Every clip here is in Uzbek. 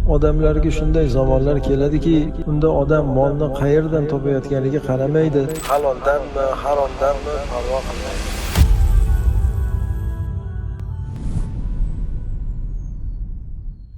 Odamlarga shunday zamonlar keladiki, unda odam molni qayerdan topayotganiga qaramaydi, haloldanmi, haromdanmi parvo qilmaydi.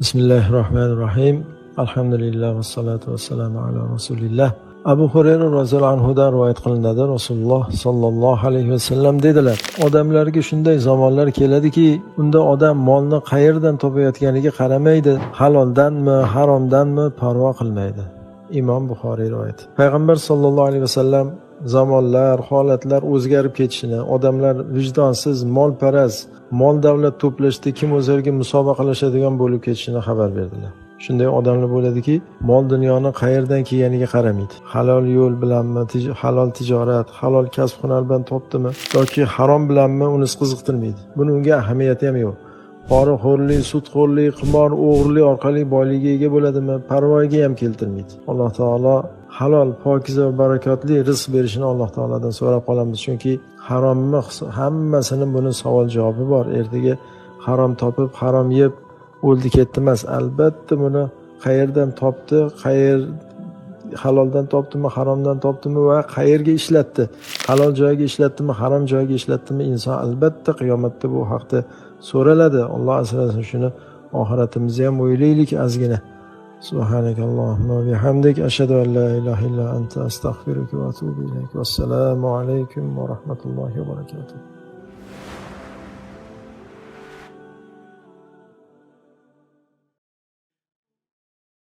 Bismillahirrohmanirrohim. Alhamdulillah va salatu vassalamu ala rasulillah. Abu Hurayra roziyallohu anhudan rivoyat qilinadi. Rasululloh sallallohu alayhi vasallam dedilar: odamlarga shunday zamonlar keladiki, unda odam molni qayerdan topayotganiga qaramaydi, haloldanmi, haromdanmi parvo qilmaydi. Imom Buxoriy rivoyati. Payg'ambar sallallohu alayhi vasallam zamonlar, holatlar o'zgarib ketishini, odamlar vijdonsiz, molparast, mol davlat to'plashda kim o'zlariga musobaqalashadigan bo'lib ketishini xabar berdilar. Shunday odamlar bo'ladiki, mol dunyoni qayerdan kelganiga qaramaydi. Halol yo'l bilanmi, halol tijorat, halol kasb hunar bilan topdimi yoki harom bilanmi unisi qiziqtirmaydi. Buni unga ahamiyati ham yo'q. Poraxo'rlik, sudxo'rlik, qimor, o'g'irlik orqali boyligiga ega bo'ladimi, parvoyiga ham keltirmaydi. Alloh taolo halol, pokiza va barakotli rizq berishini Alloh taoladan so'rab qolamiz, chunki haromni hammasini buni savol javobi bor. Ertaga harom topib, harom yeb o'ldi ketdi emas. Albatta buni qayerdan topdi, haloldan topdimi, haromdan topdimi va qayerga ishlatdi, halol joyga ishlatdimi, harom joyga ishlatdimi, inson albatta qiyomatda bu haqda so'raladi. Alloh asrasin shuni. Oxiratimizni ham o'ylaylik ozgina. Subhanakallohumma va bihamdik, ashhadu an la ilaha illa anta, astag'firuka va atubu ilayk. Vassalomu alaykum va rahmatullohi va barakatuh.